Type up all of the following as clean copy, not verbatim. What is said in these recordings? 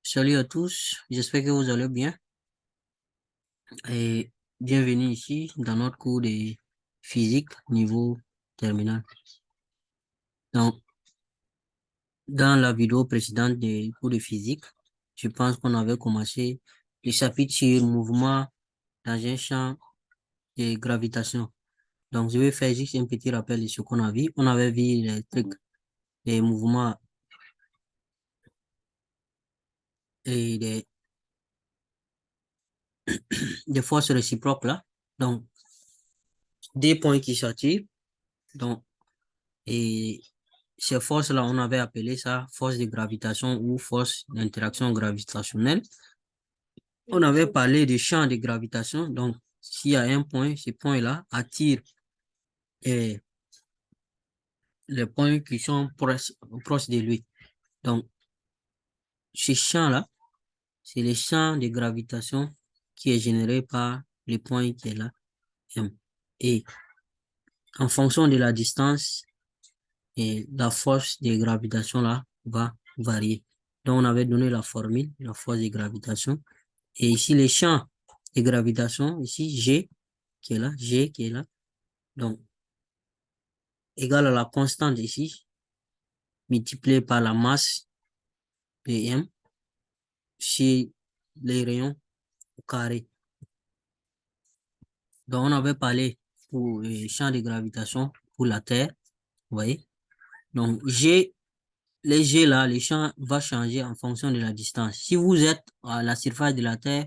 Salut à tous, j'espère que vous allez bien et bienvenue ici dans notre cours de physique niveau terminal. Donc, dans la vidéo précédente des cours de physique, je pense qu'on avait commencé le chapitre sur mouvement dans un champ de gravitation. Donc, je vais faire juste un petit rappel de ce qu'on a vu. On avait vu les trucs, les mouvements et des forces réciproques là. Donc, des points qui s'attirent. Donc, et ces forces-là, on avait appelé ça force de gravitation ou force d'interaction gravitationnelle. On avait parlé de champ de gravitation. Donc, s'il y a un point, ce point-là attire eh, les points qui sont proches de lui. Donc, ce champ-là, c'est le champ de gravitation qui est généré par le point qui est là, M. Et en fonction de la distance, et la force de gravitation là va varier. Donc, on avait donné la formule, la force de gravitation. Et ici, les champs de gravitation, ici, G qui est là, G qui est là. Donc, égal à la constante ici, multiplié par la masse PM chez les rayons au carré. Donc, on avait parlé pour les champs de gravitation pour la Terre, vous voyez. Donc, G, les G là, les champs vont changer en fonction de la distance. Si vous êtes à la surface de la Terre,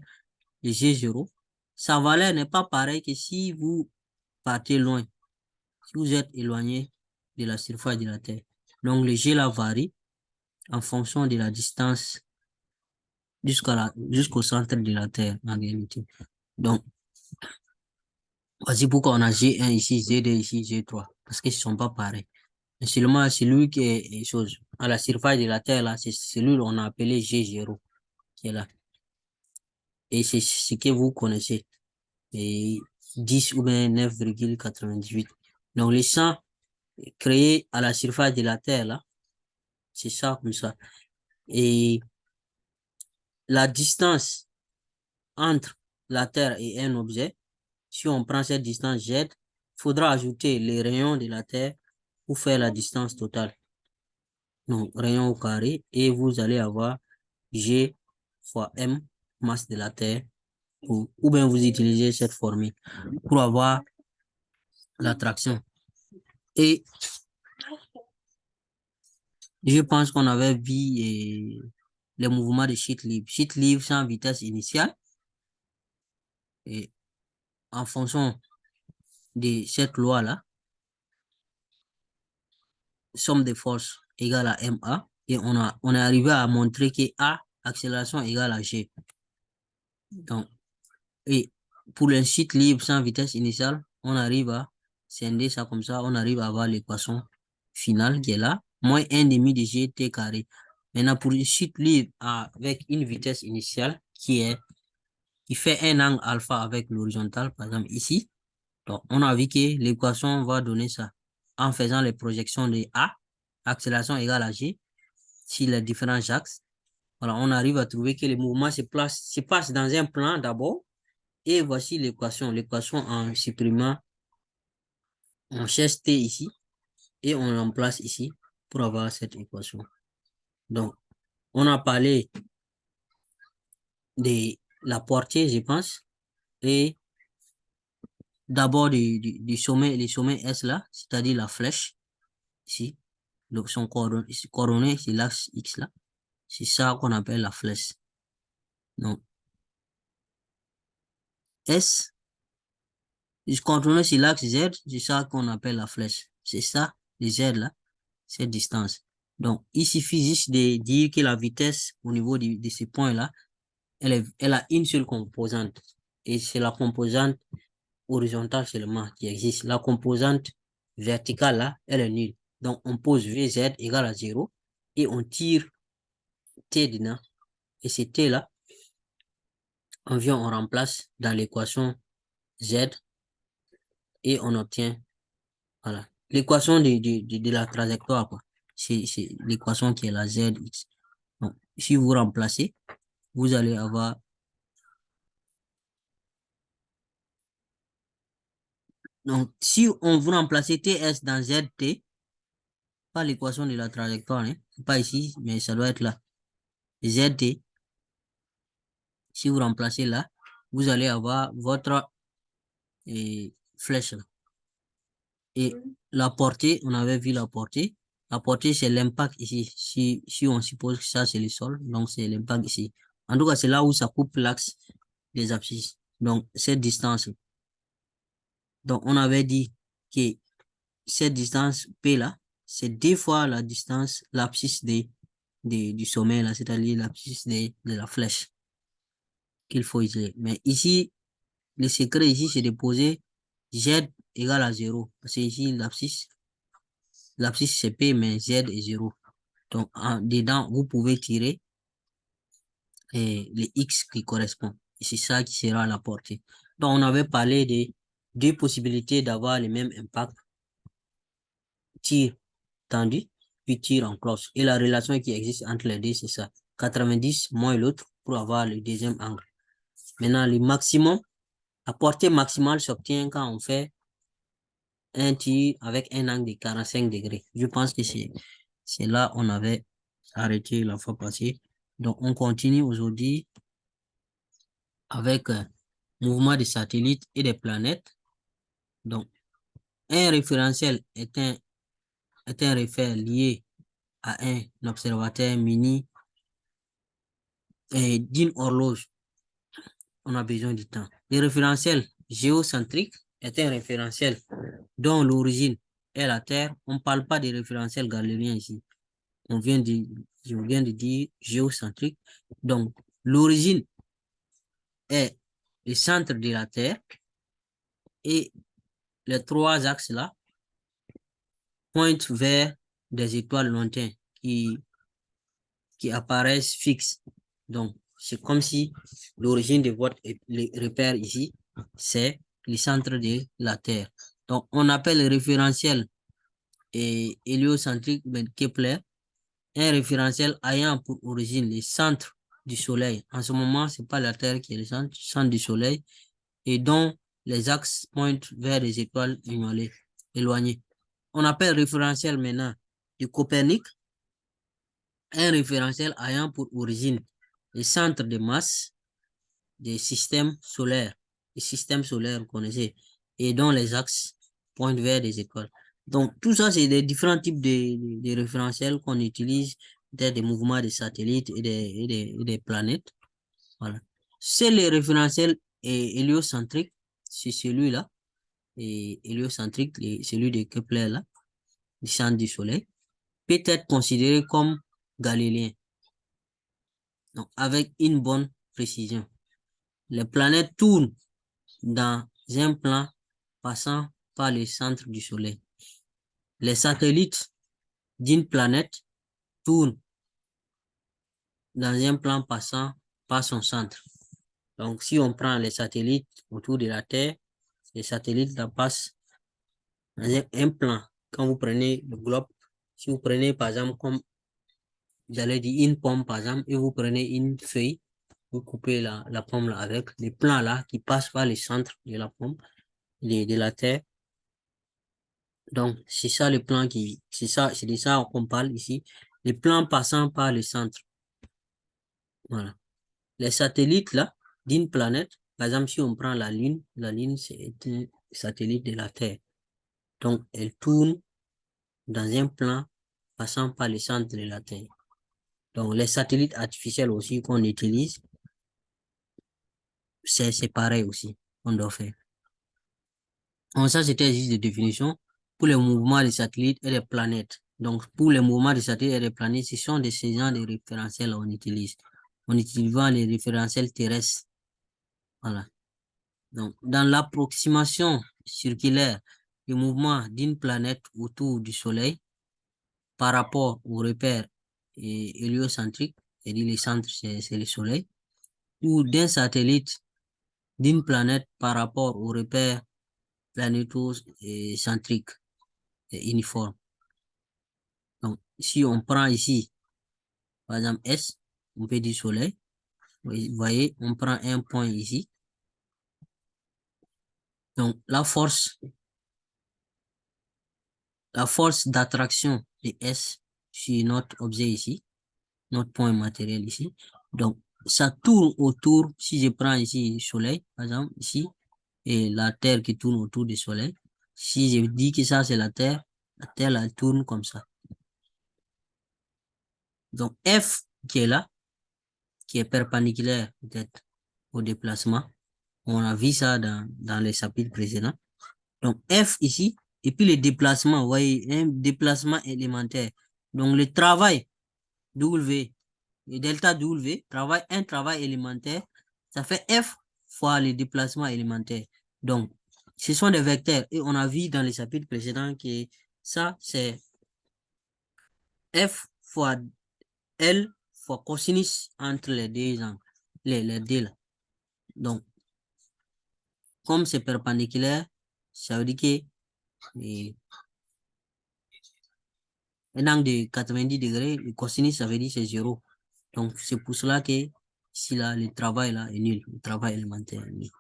le G0, sa valeur n'est pas pareille que si vous partez loin, si vous êtes éloigné de la surface de la Terre. Donc, le G là varie en fonction de la distance jusqu'au centre de la Terre, en réalité. Donc, voici pourquoi on a G1 ici, G2 ici, G3, parce qu'ils ne sont pas pareils. Mais seulement celui qui est chose, à la surface de la Terre, là, c'est celui qu'on a appelé G0, qui est là. Et c'est ce que vous connaissez. Et 10 ou bien 9,98. Donc, les champs créés à la surface de la Terre, là, c'est ça, comme ça. Et la distance entre la Terre et un objet, si on prend cette distance Z, il faudra ajouter les rayons de la Terre pour faire la distance totale. Donc, rayon au carré, et vous allez avoir G fois M, masse de la Terre, ou bien vous utilisez cette formule pour avoir l'attraction. Et je pense qu'on avait vu les mouvements de chute libre. Chute libre sans vitesse initiale. Et en fonction de cette loi-là, somme des forces égale à MA. Et on est arrivé à montrer que A, accélération égale à G. Donc, et pour le chute libre sans vitesse initiale, on arrive à scinder ça comme ça. On arrive à avoir l'équation finale qui est là. Moins 1 demi de GT carré. Maintenant, pour une chute libre avec une vitesse initiale qui fait un angle alpha avec l'horizontale, par exemple ici. Donc, on a vu que l'équation va donner ça en faisant les projections de A, accélération égale à G, sur les différents axes. Voilà, on arrive à trouver que le mouvement se passe dans un plan d'abord, et voici l'équation. L'équation en supprimant, on cherche T ici, et on remplace ici pour avoir cette équation. Donc, on a parlé de la portée, je pense, et d'abord du sommet, les sommets S là, c'est-à-dire la flèche, ici. Donc, son coordonnées, c'est l'axe X là. C'est ça qu'on appelle la flèche. Donc, S, coordonnées sur l'axe Z, c'est ça qu'on appelle la flèche. C'est ça, les Z là, cette distance. Donc, il suffit juste de dire que la vitesse au niveau de ces points-là, elle a une seule composante. Et c'est la composante horizontale seulement qui existe. La composante verticale là, elle est nulle. Donc, on pose VZ égale à 0 et on tire T dedans. Et c'est T là, on vient, on remplace dans l'équation Z et on obtient, voilà, l'équation de la trajectoire, quoi. C'est l'équation qui est la ZX. Donc, si vous remplacez, vous allez avoir donc si on vous remplacez TS dans ZT, pas l'équation de la trajectoire, hein, pas ici, mais ça doit être là. ZT, si vous remplacez là, vous allez avoir votre flèche là. Et la portée, on avait vu la portée. La portée, c'est l'impact ici. Si on suppose que ça, c'est le sol, donc c'est l'impact ici. En tout cas, c'est là où ça coupe l'axe des abscisses. Donc, cette distance. Donc, on avait dit que cette distance P là, c'est 2 fois la distance, l'abscisse du sommet là, c'est-à-dire l'abscisse de la flèche qu'il faut utiliser. Mais ici, le secret ici, c'est de poser Z égale à 0. Parce que ici, l'abscisse c'est P, mais Z est 0. Donc, dedans, vous pouvez tirer les X qui correspondent. Et c'est ça qui sera la portée. Donc, on avait parlé de 2 possibilités d'avoir le même impact. Tir tendu, puis tir en cloche. Et la relation qui existe entre les deux, c'est ça. 90 moins l'autre pour avoir le deuxième angle. Maintenant, le maximum, la portée maximale s'obtient quand on fait un tir avec un angle de 45 degrés. Je pense que c'est là on avait arrêté la fois passée. Donc, on continue aujourd'hui avec mouvement des satellites et des planètes. Donc, un référentiel est un référent lié à un observateur mini et d'une horloge. On a besoin du temps. Le référentiel géocentrique est un référentiel dont l'origine est la Terre. On ne parle pas de référentiel galiléen ici. Je viens de dire géocentrique. Donc, l'origine est le centre de la Terre et les 3 axes là pointent vers des étoiles lointaines qui apparaissent fixes. Donc, c'est comme si l'origine de votre repère ici, c'est le centre de la Terre. Donc, on appelle le référentiel héliocentrique Kepler un référentiel ayant pour origine le centre du Soleil. En ce moment, ce n'est pas la Terre qui est le centre du Soleil et dont les axes pointent vers les étoiles éloignées. On appelle référentiel maintenant de Copernic un référentiel ayant pour origine le centre de masse des systèmes solaires. Les systèmes solaires, vous connaissez, et dont les axes pointent vers des étoiles. Donc, tout ça, c'est des différents types de référentiels qu'on utilise des mouvements des satellites et des planètes. Voilà. C'est le référentiel héliocentrique, c'est celui-là, et héliocentrique, celui de Kepler, là, du centre du Soleil, peut être considéré comme galiléen. Donc, avec une bonne précision. Les planètes tournent dans un plan passant par le centre du Soleil. Les satellites d'une planète tournent dans un plan passant par son centre. Donc, si on prend les satellites autour de la Terre, les satellites là passent dans un plan. Quand vous prenez le globe, si vous prenez par exemple comme j'allais dire une pomme par exemple, et vous prenez une feuille, vous coupez la pomme là avec les plans là qui passent par le centre de la pomme, de la Terre. Donc, c'est ça le plan c'est de ça qu'on parle ici. Les plans passant par le centre. Voilà. Les satellites là, d'une planète, par exemple, si on prend la Lune c'est un satellite de la Terre. Donc, elle tourne dans un plan passant par le centre de la Terre. Donc, les satellites artificiels aussi qu'on utilise, c'est pareil aussi, on doit faire. Donc, ça, c'était juste des définitions pour les mouvements des satellites et des planètes. Donc, pour les mouvements des satellites et des planètes, ce sont ces genres de référentiels qu'on utilise. On utilise les référentiels terrestres. Voilà. Donc, dans l'approximation circulaire du mouvement d'une planète autour du Soleil par rapport au repère héliocentrique, c'est-à-dire le centre, c'est le Soleil, ou d'un satellite d'une planète par rapport au repère planétocentrique et uniforme. Donc, si on prend ici Par exemple, S, on peut dire soleil. Vous voyez, on prend un point ici. Donc, la force d'attraction de S sur notre objet ici, notre point matériel ici. Donc, ça tourne autour, si je prends ici le soleil, par exemple, ici, et la Terre qui tourne autour du soleil. Si je dis que ça, c'est la Terre, elle tourne comme ça. Donc, F qui est là, qui est perpendiculaire peut-être au déplacement. On a vu ça dans les chapitres précédents. Donc, F ici, et puis le déplacement, vous voyez, un déplacement élémentaire. Donc, le travail W, le delta W, un travail élémentaire, ça fait F fois le déplacement élémentaire. Donc, ce sont des vecteurs. Et on a vu dans les chapitres précédents que ça, c'est F fois L fois cosinus entre les deux angles, les deux là. Donc, comme c'est perpendiculaire, ça veut dire que un angle de 90 degrés, le cosinus, ça veut dire c'est 0. Donc, c'est pour cela que ici, là, le travail là est nul. Le travail élémentaire est nul.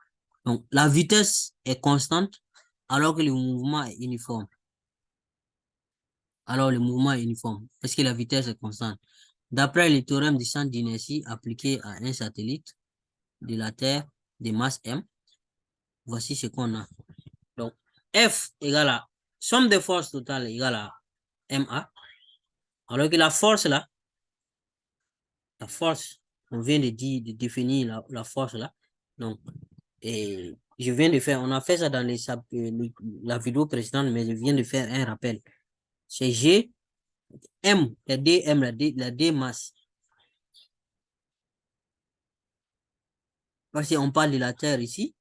Donc, la vitesse est constante alors que le mouvement est uniforme. Alors, le mouvement est uniforme parce que la vitesse est constante. D'après le théorème du centre d'inertie appliqué à un satellite de la Terre de masse M, voici ce qu'on a. Donc, F égale à somme des forces totales égale à MA. Alors que la force là, la force, on vient de dire, de définir la force là. Donc, et je viens de faire, on a fait ça dans la vidéo précédente, mais je viens de faire un rappel. C'est G, M, la D, M, la D masse. Parce qu'on parle de la Terre ici,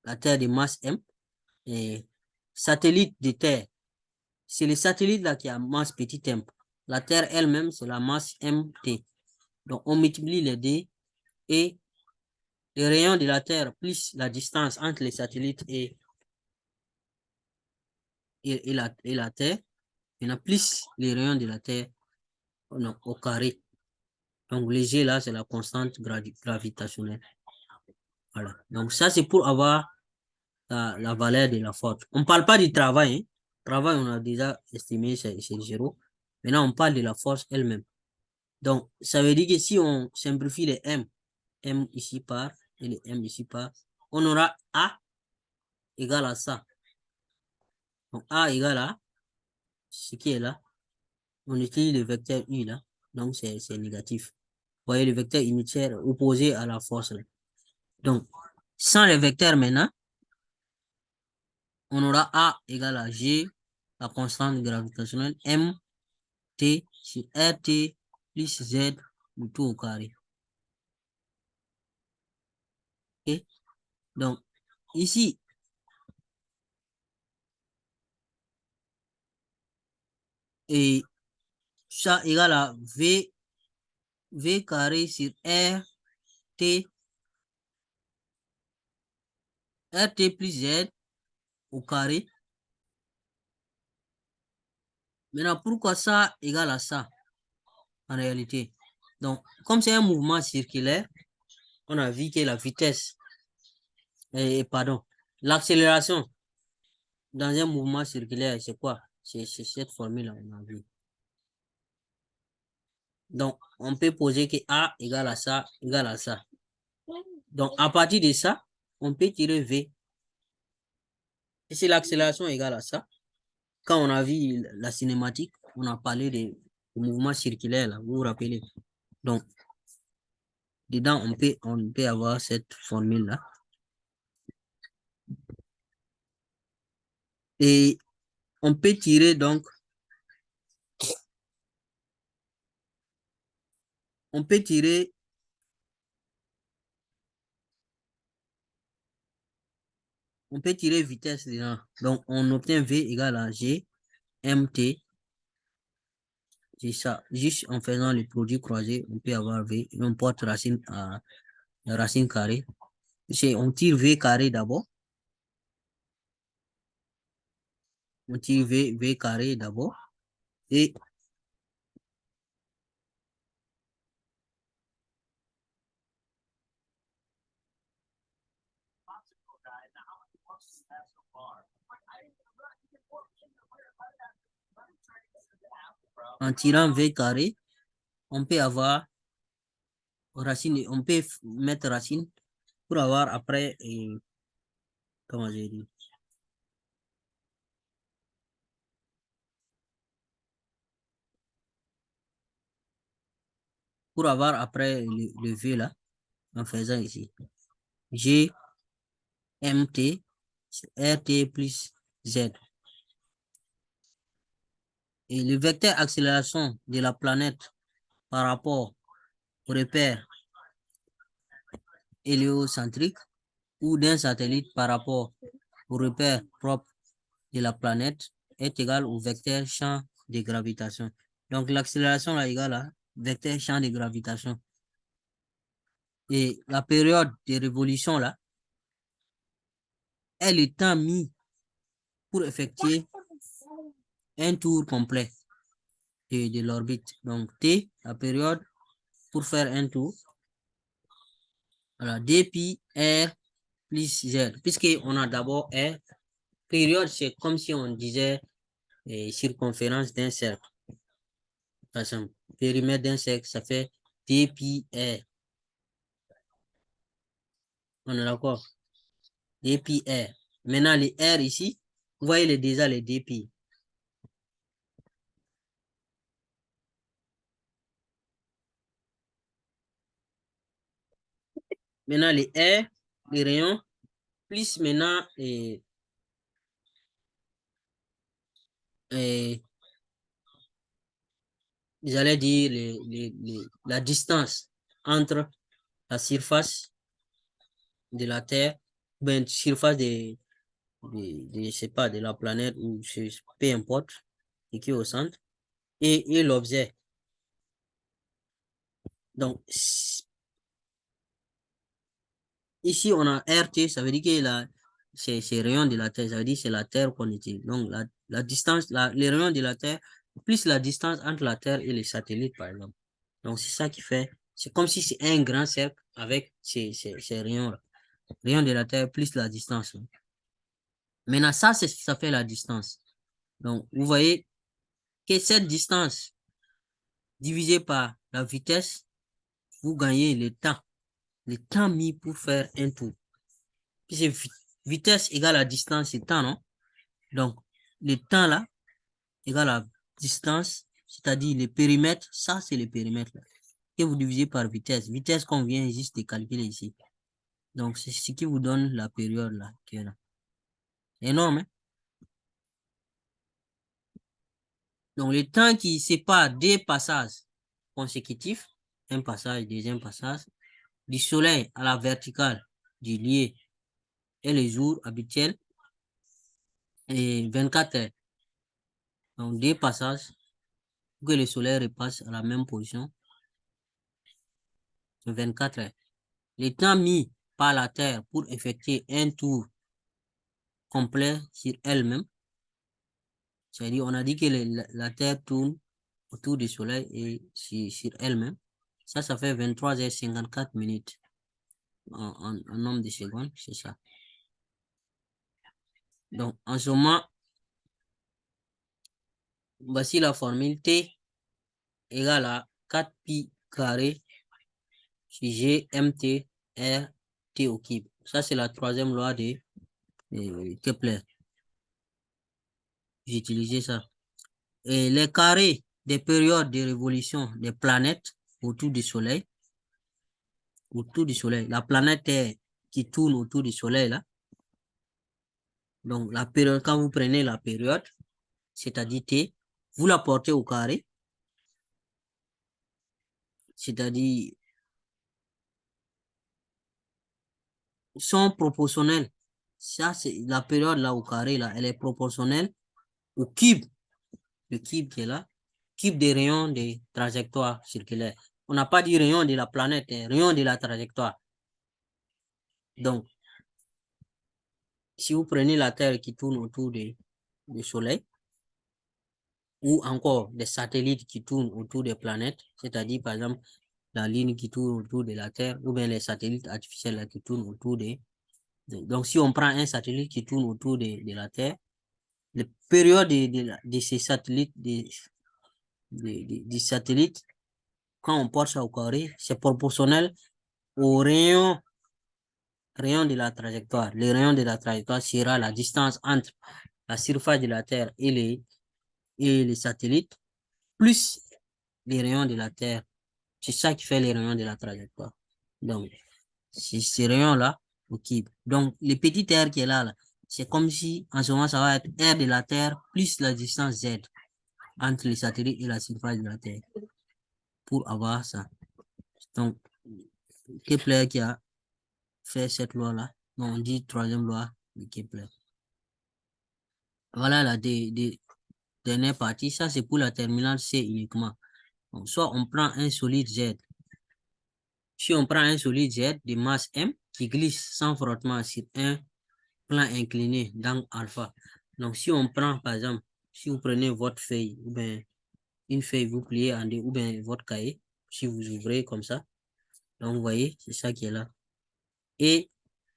la Terre de masse M, et satellite de Terre. C'est le satellite là qui a masse petit m. La Terre elle-même, c'est la masse mt. Donc, on multiplie les D et le rayon de la Terre plus la distance entre les satellites et la Terre, il y en a plus les rayons de la Terre au carré. Donc, le G là, c'est la constante gravitationnelle. Voilà. Donc, ça, c'est pour avoir la valeur de la force. On ne parle pas du travail. Hein. Le travail, on a déjà estimé, c'est 0. Maintenant, on parle de la force elle-même. Donc, ça veut dire que si on simplifie les M ici par, et les M ici par, on aura A égale à ça. Donc, A égale à ce qui est là. On utilise le vecteur U là. Donc, c'est négatif. Vous voyez le vecteur unitaire opposé à la force là. Donc, sans les vecteurs maintenant, on aura A égale à G, la constante gravitationnelle, M, T sur RT plus Z, le tout au carré. Ok? Donc, ici, et ça égale à V carré sur RT plus Z au carré. Maintenant, pourquoi ça égale à ça en réalité? Donc, comme c'est un mouvement circulaire, on a vu que la vitesse, pardon, l'accélération dans un mouvement circulaire, c'est quoi? C'est cette formule-là, on a vu. Donc, on peut poser que A égale à ça, égale à ça. Donc, à partir de ça, on peut tirer V. Et si l'accélération égale à ça, quand on a vu la cinématique, on a parlé de mouvement circulaire, là, vous vous rappelez? Donc, dedans, on peut avoir cette formule-là. Et on peut tirer donc, on peut tirer, vitesse dedans. Donc, on obtient V égale à G, MT. C'est ça. Juste en faisant le produit croisé, on peut avoir V. Et on porte racine à la racine carrée. On tire V carré d'abord. On tire V, V carré d'abord. Et en tirant V carré, on peut avoir racine, on peut mettre racine pour avoir après, comment j'ai dit, pour avoir après le V là, en faisant ici, G, MT, RT plus Z. Et le vecteur accélération de la planète par rapport au repère héliocentrique ou d'un satellite par rapport au repère propre de la planète est égal au vecteur champ de gravitation. Donc l'accélération là est égale à vecteur champ de gravitation. Et la période de révolution là est le temps mis pour effectuer un tour complet de l'orbite. Donc T, la période pour faire un tour. Voilà, D pi R plus Z. Puisqu'on a d'abord R, période, c'est comme si on disait circonférence d'un cercle. Par exemple, périmètre d'un cercle, ça fait D pi R. On est d'accord? D pi R. Maintenant, les R ici, vous voyez déjà les D pi. Maintenant, les R, les rayons, plus maintenant, j'allais dire la distance entre la surface de la Terre, ben, surface je sais pas, de la planète ou peu importe, et qui est au centre, et l'objet. Donc, ici, on a RT, ça veut dire que c'est rayon de la Terre, ça veut dire que c'est la Terre qu'on utilise. Donc, la distance, les rayons de la Terre, plus la distance entre la Terre et les satellites, par exemple. Donc, c'est ça qui fait, c'est comme si c'est un grand cercle avec ces rayons-là. Rayon de la Terre plus la distance. Maintenant, ça fait la distance. Donc, vous voyez que cette distance divisée par la vitesse, vous gagnez le temps mis pour faire un tour. Puisque vitesse égale à distance, c'est temps, non? Donc, le temps là égale à distance, c'est-à-dire le périmètre, ça c'est le périmètre là, que vous divisez par vitesse. Vitesse qu'on vient juste de calculer ici. Donc, c'est ce qui vous donne la période là, qui est là. Énorme, hein? Donc, le temps qui sépare des passages consécutifs, un passage, deuxième passage, du soleil à la verticale du lieu et les jours habituels, et 24 heures. Donc, deux passages pour que le soleil repasse à la même position, 24 heures. Le temps mis par la Terre pour effectuer un tour complet sur elle-même, c'est-à-dire on a dit que la Terre tourne autour du soleil et sur elle-même. Ça fait 23h54 minutes en nombre de secondes, c'est ça. Donc, en ce moment, voici la formule T égale à 4 pi carré sur G MT R T au cube. Ça, c'est la troisième loi de Kepler. J'ai utilisé ça. Et les carrés des périodes de révolution des planètes autour du Soleil, la planète Terre qui tourne autour du Soleil, là. Donc, la période, quand vous prenez la période, c'est-à-dire T, vous la portez au carré, c'est-à-dire sont proportionnels. Ça, c'est la période là au carré, là, elle est proportionnelle au cube, le cube qui est là, cube des rayons des trajectoires circulaires. On n'a pas dit rayon de la planète, hein, rayon de la trajectoire. Donc, si vous prenez la Terre qui tourne autour du Soleil, ou encore des satellites qui tournent autour des planètes, c'est-à-dire par exemple la ligne qui tourne autour de la Terre, ou bien les satellites artificiels là, qui tournent autour donc si on prend un satellite qui tourne autour de la Terre, les périodes de ces satellites, du satellite, quand on porte ça au carré, c'est proportionnel au rayon de la trajectoire. Le rayon de la trajectoire sera la distance entre la surface de la Terre et les satellites, plus les rayons de la Terre. C'est ça qui fait les rayons de la trajectoire. Donc, c'est ces rayons-là, ok. Donc, le petit R qui est là, c'est comme si, en ce moment, ça va être R de la Terre plus la distance Z entre les satellites et la surface de la Terre pour avoir ça. Donc, Kepler qui a fait cette loi-là, on dit troisième loi de Kepler. Voilà la dernière partie. Ça, c'est pour la terminale C uniquement. Donc, soit on prend un solide Z. Si on prend un solide Z de masse M qui glisse sans frottement sur un plan incliné d'angle alpha. Donc, si on prend, par exemple, si vous prenez votre feuille, ou bien une feuille, vous pliez en deux, ou bien votre cahier, si vous ouvrez comme ça, donc vous voyez, c'est ça qui est là. Et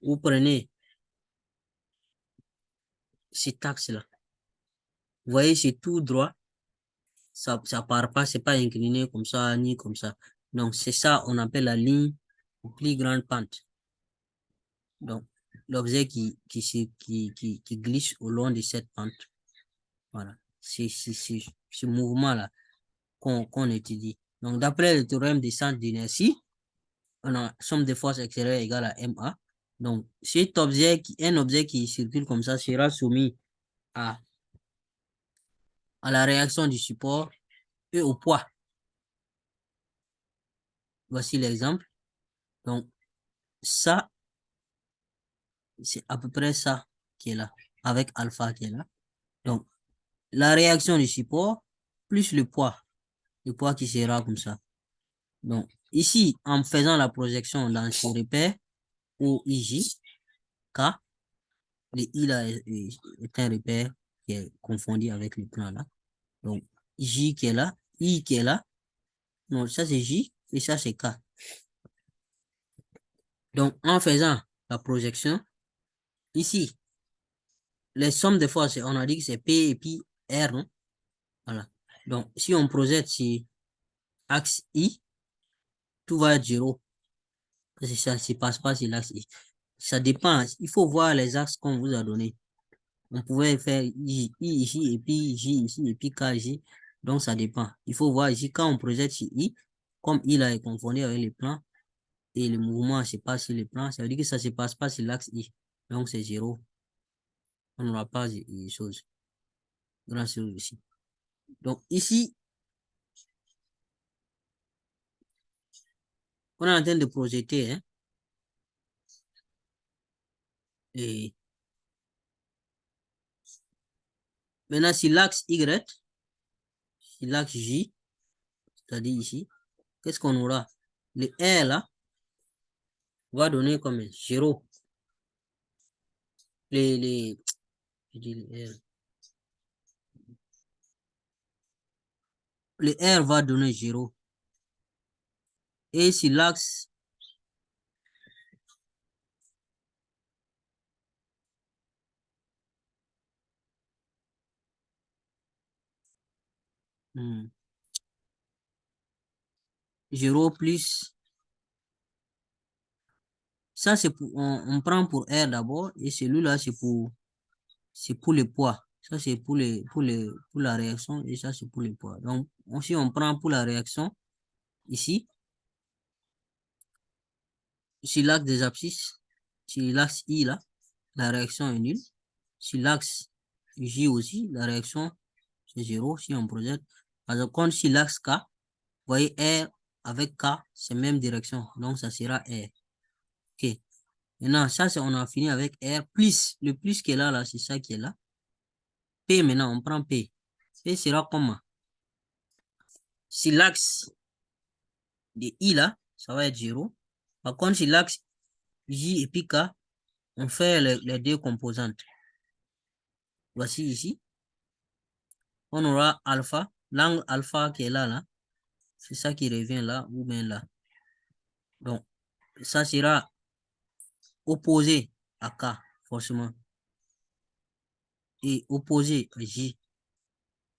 vous prenez cet axe-là. Vous voyez, c'est tout droit. Ça part pas, c'est pas incliné comme ça, ni comme ça. Donc, c'est ça, on appelle la ligne de plus grande pente. Donc, l'objet qui glisse au long de cette pente. Voilà. C'est ce mouvement-là qu'on étudie. Donc, d'après le théorème des centres d'inertie, on a somme des forces extérieures égale à MA. Donc, un objet qui circule comme ça sera soumis à la réaction du support et au poids. Voici l'exemple. Donc, ça, c'est à peu près ça qui est là, avec alpha qui est là. Donc, la réaction du support plus le poids qui sera comme ça. Donc, ici, en faisant la projection dans ce repère, où IJ, K, le I là est un repère qui est confondu avec le plan là. Donc, J qui est là, I qui est là. Non, ça c'est J et ça c'est K. Donc, en faisant la projection, ici, les sommes de forces, on a dit que c'est P et puis R, non? Voilà. Donc, si on projette sur axe I, tout va être 0. Parce que ça ne se passe pas sur l'axe I. Ça dépend. Il faut voir les axes qu'on vous a donnés. On pouvait faire I ici, et puis J ici, et puis K ici. Donc, ça dépend. Il faut voir ici, quand on projette sur I, comme I là est confondu avec les plans, et le mouvement se passe sur les plans, ça veut dire que ça ne se passe pas sur l'axe I. Donc, c'est 0. On n'aura pas de choses. Grand chose ici. Donc, ici, on est en train de projeter, hein. Et maintenant, sur l'axe Y, sur l'axe J, c'est-à-dire ici, qu'est-ce qu'on aura? Le R là va donner comme 0. Je dis le R va donner 0. Et sur l'axe hmm, 0 plus, ça c'est pour, on prend pour R d'abord, et celui-là c'est pour le poids. Ça c'est pour la réaction, et ça c'est pour le poids. Donc, si on prend pour la réaction, ici, sur l'axe des abscisses, sur l'axe I là, la réaction est nulle. Sur l'axe J aussi, la réaction c'est 0 si on projette. Par contre, sur l'axe K, vous voyez R avec K, c'est même direction. Donc, ça sera R. OK. Maintenant, ça, c'est on a fini avec R plus. Le plus qui est là, c'est ça qui est là. P, maintenant, on prend P. P sera comment? Si l'axe de I là, ça va être 0. Par contre, si l'axe J et puis K, on fait les deux composantes. Voici ici. On aura alpha. L'angle alpha qui est là, c'est ça qui revient là ou bien là. Donc, ça sera opposé à K, forcément. Et opposé à J.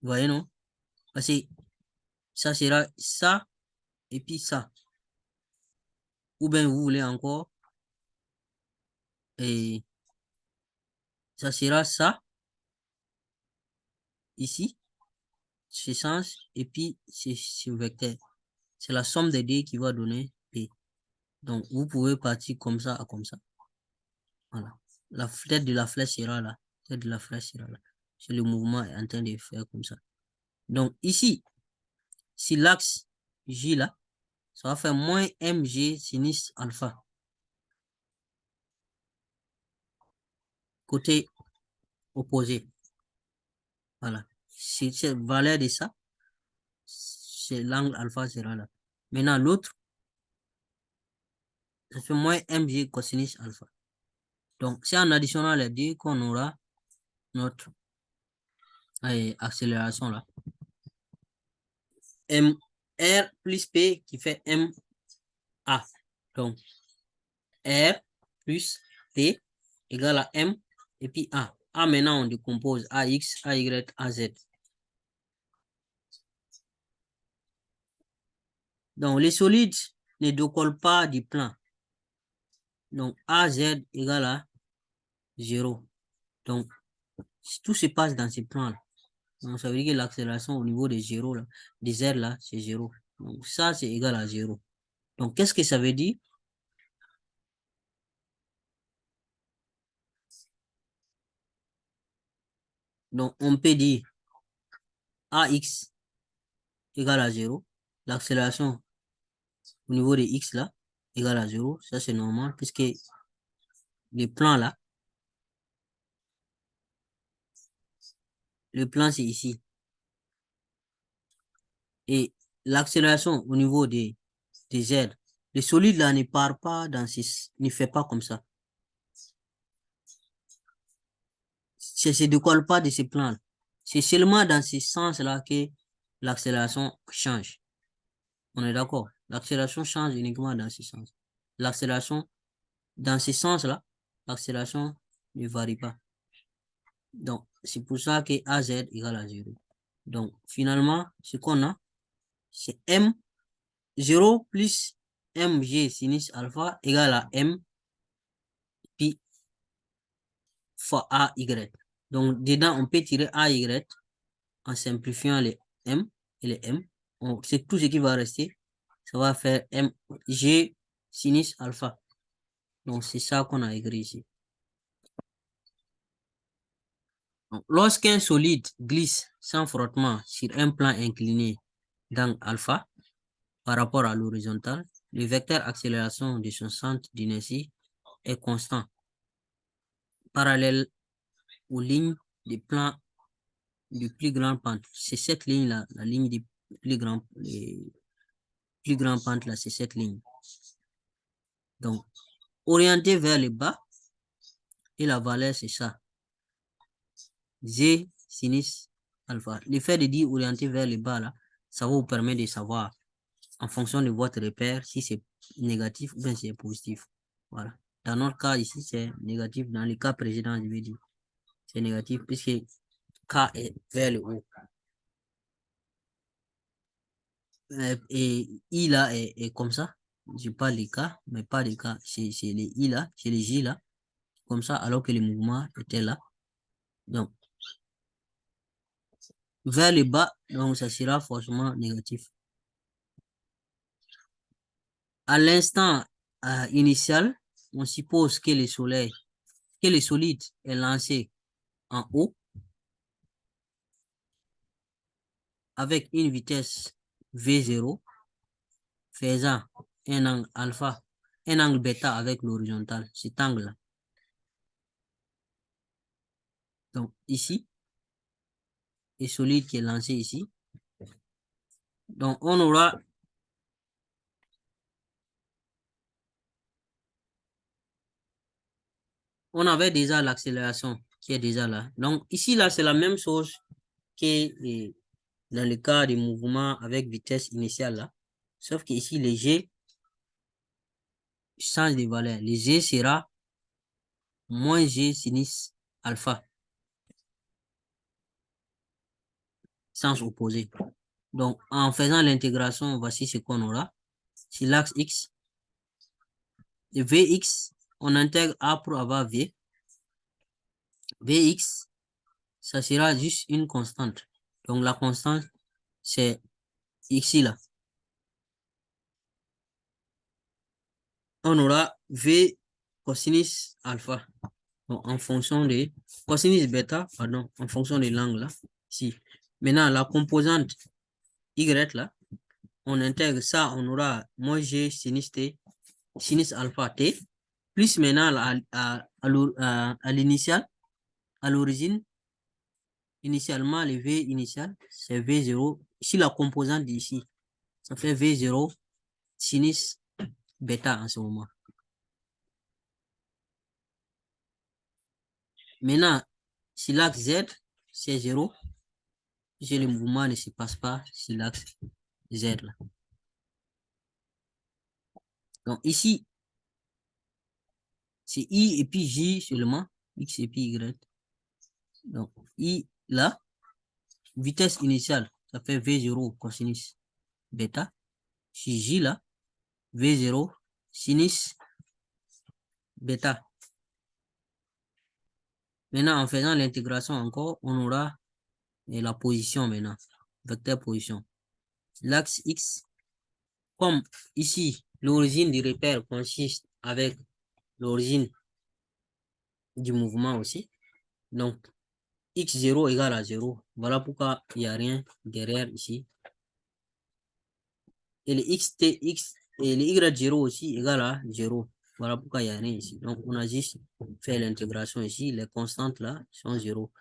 Vous voyez, non? Parce que ça sera ça et puis ça. Ou bien vous voulez encore, et ça sera ça ici, ce sens, et puis ce vecteur. C'est la somme des deux qui va donner P. Donc, vous pouvez partir comme ça à comme ça. Voilà. La tête de la flèche sera là. La tête de la flèche sera là. C'est le mouvement est en train de faire comme ça. Donc, ici, si l'axe J là, ça va faire moins mg sinus alpha. Côté opposé. Voilà. Si cette valeur de ça, c'est l'angle alpha sera là. Maintenant, l'autre, ça fait moins mg cosinus alpha. Donc, c'est en additionnant les deux qu'on aura notre accélération là. R plus P qui fait MA. Donc, R plus P égale à M et puis A. A maintenant, on décompose AX, AY, AZ. Donc, les solides ne décollent pas du plan. Donc, AZ égale à 0. Donc, tout se passe dans ce plan-là. Donc, ça veut dire que l'accélération au niveau de 0, là, des Z là, c'est 0. Donc, ça, c'est égal à 0. Donc, qu'est-ce que ça veut dire? Donc, on peut dire AX égale à 0. L'accélération au niveau de X là, égale à 0. Ça, c'est normal, puisque le plan là, le plan, c'est ici. Et l'accélération au niveau des Z, le solide là ne part pas dans ce, ne fait pas comme ça. Ça ne se décolle pas de ce plan là. C'est seulement dans ce sens-là que l'accélération change. On est d'accord? L'accélération change uniquement dans ce sens. L'accélération, dans ce sens-là, l'accélération ne varie pas. Donc, c'est pour ça que AZ égale à 0. Donc, finalement, ce qu'on a, c'est M 0 plus mg sinus alpha égale à M pi fois AY. Donc, dedans, on peut tirer AY en simplifiant les M et les M. C'est tout ce qui va rester. Ça va faire mg sinus alpha. Donc, c'est ça qu'on a écrit ici. Lorsqu'un solide glisse sans frottement sur un plan incliné d'angle alpha par rapport à l'horizontale, le vecteur accélération de son centre d'inertie est constant, parallèle aux lignes de plan de plus grande pente. C'est cette ligne-là, la ligne de plus grande pente, là, c'est cette ligne. Donc, orienté vers le bas, et la valeur, c'est ça. G sinus alpha. Le fait de dire orienté vers le bas, là, ça vous permet de savoir, en fonction de votre repère, si c'est négatif ou bien si c'est positif. Voilà. Dans notre cas ici, c'est négatif. Dans le cas précédent, je vais dire, c'est négatif puisque K est vers le haut. Et I là est comme ça. Je parle des K, mais pas des K. C'est les I là, c'est les J là. Comme ça, alors que le mouvement était là. Donc, vers le bas, donc ça sera forcément négatif. À l'instant initial, on suppose que le soleil, que le solide est lancé en haut avec une vitesse V0 faisant un angle alpha, un angle bêta avec l'horizontale, cet angle-là. Donc ici, le solide qui est lancé ici. Donc on aura on avait déjà l'accélération qui est déjà là. Donc ici, là, c'est la même chose que dans le cas des mouvements avec vitesse initiale là. Sauf qu'ici, les G changent de valeur. Les G sera moins G sinus alpha. Sens opposé. Donc, en faisant l'intégration, voici ce qu'on aura. Sur l'axe X, Vx, on intègre A pour avoir V. Vx, ça sera juste une constante. Donc, la constante, c'est ici, là. On aura V cosinus alpha. Donc, en fonction de cosinus bêta, pardon, en fonction de l'angle, là. Ici. Maintenant, la composante Y, là, on intègre ça, on aura moins G sinus T, sinus alpha T, plus maintenant à l'initial, à l'origine, initialement, le V initial, c'est V0. Ici, la composante d'ici, ça fait V0 sinus bêta en ce moment. Maintenant, si l'axe Z, c'est 0, le mouvement ne se passe pas sur l'axe Z là. Donc ici, c'est I et puis J seulement, X et puis Y. Donc I là, vitesse initiale, ça fait V0 cosinus bêta. Si J là, V0 sinus bêta. Maintenant, en faisant l'intégration encore, on aura la position maintenant, vecteur position. L'axe X, comme ici, l'origine du repère consiste avec l'origine du mouvement aussi. Donc, x0 égale à 0. Voilà pourquoi il n'y a rien derrière ici. Et le xt, x et le y0 aussi égale à 0. Voilà pourquoi il n'y a rien ici. Donc, on a juste fait l'intégration ici. Les constantes là sont 0.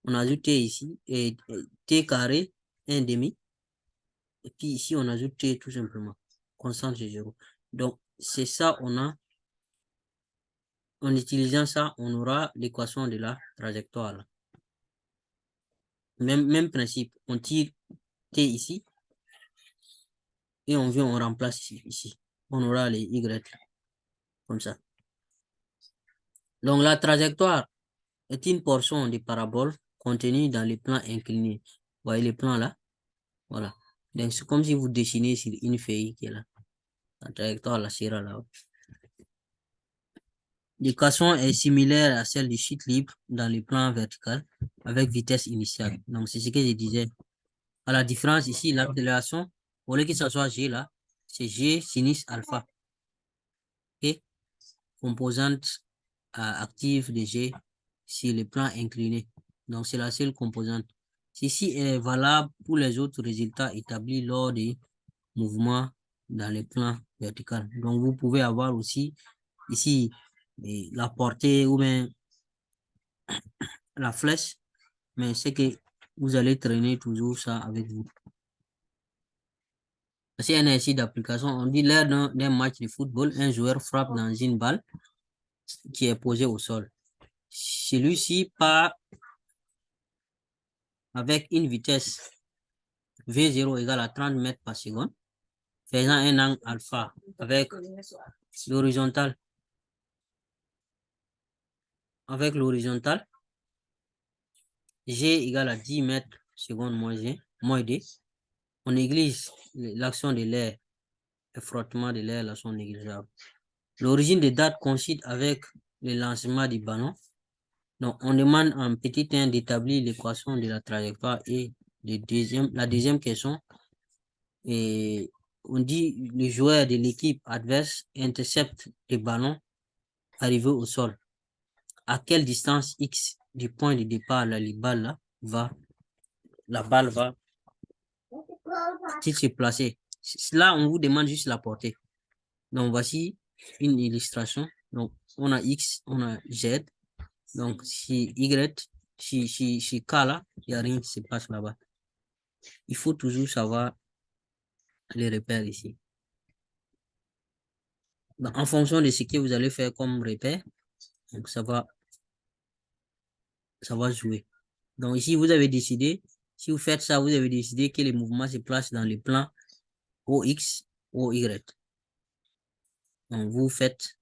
On ajoute t ici et t carré 1 demi. Et puis ici, on ajoute t tout simplement. Constante c'est 0. Donc, c'est ça, en utilisant ça, on aura l'équation de la trajectoire là. Même principe. On tire t ici. Et on vient, on remplace ici. On aura les y comme ça. Donc, la trajectoire est une portion de parabole contenue dans les plans inclinés. Vous voyez les plans là? Voilà. Donc, c'est comme si vous dessinez sur une feuille qui est là. La trajectoire là sera là. L'équation est similaire à celle du chute libre dans les plans verticaux avec vitesse initiale. Donc, c'est ce que je disais. À la différence ici, l'accélération, au lieu que ce soit G là, c'est G sinus alpha. Et composante active de G sur les plans inclinés. Donc, c'est la seule composante. Ceci est valable pour les autres résultats établis lors des mouvements dans les plans verticaux. Donc, vous pouvez avoir aussi ici la portée ou bien la flèche, mais c'est que vous allez traîner toujours ça avec vous. C'est un exercice d'application. On dit lors d'un match de football, un joueur frappe dans une balle qui est posée au sol. Celui-ci part avec une vitesse V0 égale à 30 mètres par seconde, faisant un angle alpha avec l'horizontale. Avec l'horizontale, G égale à 10 mètres seconde moins D. On néglige l'action de l'air, le frottement de l'air, l'action négligeable. L'origine des dates coïncide avec le lancement du ballon. Donc, on demande en petit 1 d'établir l'équation de la trajectoire et la deuxième question. Et on dit le joueur de l'équipe adverse intercepte le ballon arrivé au sol. À quelle distance X du point de départ là, la balle va-t-il se placer? Là, on vous demande juste la portée. Donc, voici une illustration. Donc, on a X, on a Z. Donc, si Y, si K là, il n'y a rien qui se passe là-bas. Il faut toujours savoir les repères ici. Donc, en fonction de ce que vous allez faire comme repère, donc ça va jouer. Donc ici, vous avez décidé, si vous faites ça, vous avez décidé que les mouvements se placent dans les plans OX, OY. Donc vous faites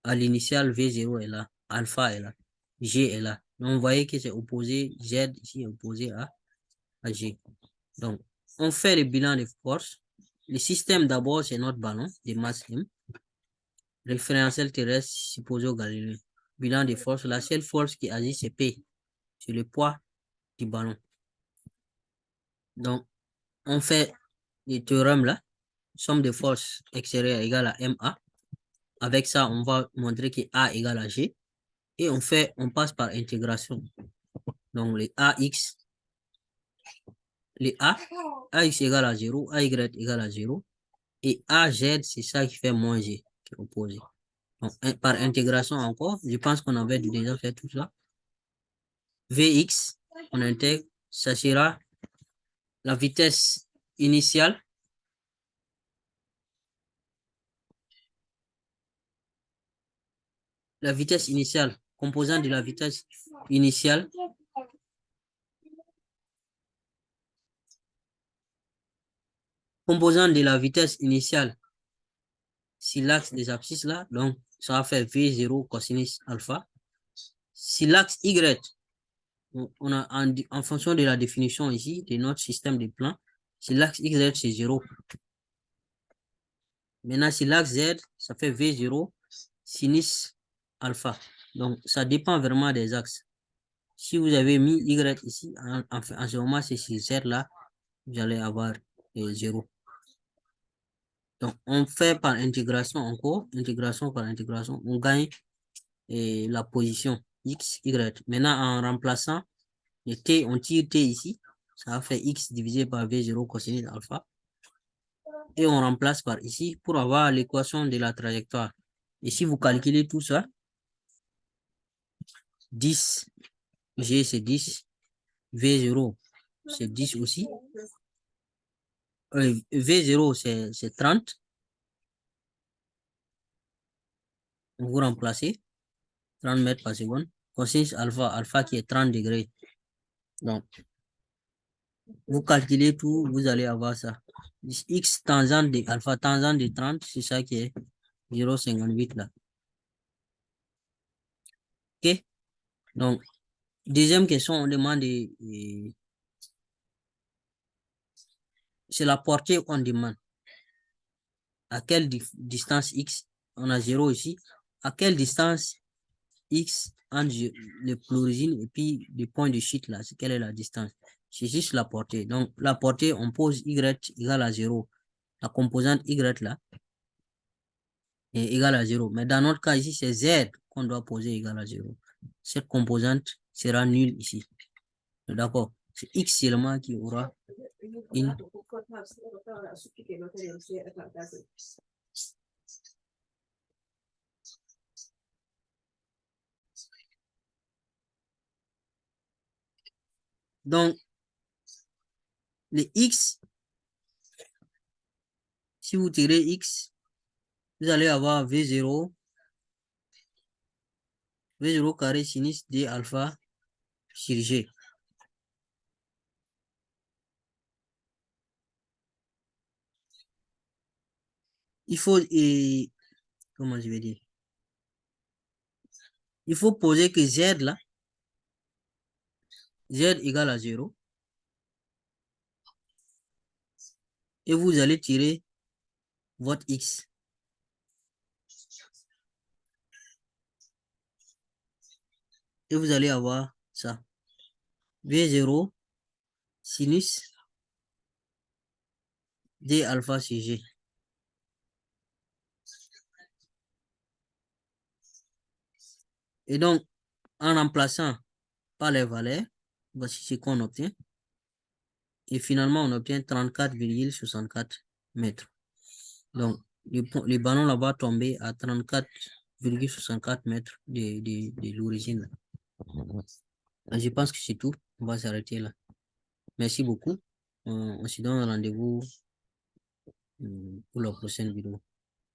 à l'initiale V0 est là, alpha est là, G est là. Donc vous voyez que c'est opposé, Z ici est opposé à G. Donc, on fait le bilan de force. Le système d'abord, c'est notre ballon de masse M. Référentiel terrestre supposé au Galilée. Bilan de force. La seule force qui agit, c'est P. C'est le poids du ballon. Donc, on fait le théorème là. Somme de forces extérieures égale à MA. Avec ça, on va montrer que A égale à G. Et on passe par intégration. Donc, les AX, les AX égale à 0, AY égale à 0. Et AZ, c'est ça qui fait moins G, qui est opposé. Donc, par intégration encore, je pense qu'on avait déjà fait tout ça. Vx, on intègre, ça sera la vitesse initiale. La vitesse initiale, composant de la vitesse initiale. Composant de la vitesse initiale si l'axe des abscisses là, donc ça va faire V0 cosinus alpha. Si l'axe Y, on a en fonction de la définition ici de notre système de plan, si l'axe Y c'est 0. Maintenant, si l'axe Z, ça fait V0 sinus alpha. Donc, ça dépend vraiment des axes. Si vous avez mis Y ici, en ce moment, c'est sur Z là, vous allez avoir 0. Donc, on fait par intégration encore, intégration par intégration, on gagne la position X, Y. Maintenant, en remplaçant le T, on tire T ici, ça va faire X divisé par V0 cosinus alpha. Et on remplace par ici pour avoir l'équation de la trajectoire. Et si vous calculez tout ça, 10, G c'est 10, V0 c'est 10 aussi. V0 c'est 30. Vous remplacez 30 mètres par seconde. Cosinus alpha, alpha qui est 30 degrés. Donc, vous calculez tout, vous allez avoir ça. X tangente de alpha, tangente de 30, c'est ça qui est 0,58 là. OK? Donc, deuxième question, on demande, c'est la portée qu'on demande. À quelle distance X, on a 0 ici, à quelle distance X entre l'origine et puis le point de chute là, quelle est la distance? C'est juste la portée. Donc, la portée, on pose Y égale à 0. La composante Y là est égale à 0. Mais dans notre cas ici, c'est Z qu'on doit poser égale à 0. Cette composante sera nulle ici. D'accord? C'est X seulement qui aura une. Donc, les X, si vous tirez X, vous allez avoir V0 carré sinus d alpha sur G. Il faut, comment je vais dire? Il faut poser que Z là, Z égale à 0. Et vous allez tirer votre X. Et vous allez avoir ça. V0 sinus d alpha sur G. Et donc, en remplaçant par les valeurs, voici ce qu'on obtient. Et finalement, on obtient 34,64 mètres. Donc, le ballon là-bas tombé à 34,64 mètres de l'origine. Je pense que c'est tout. On va s'arrêter là. Merci beaucoup. On se donne rendez-vous pour la prochaine vidéo.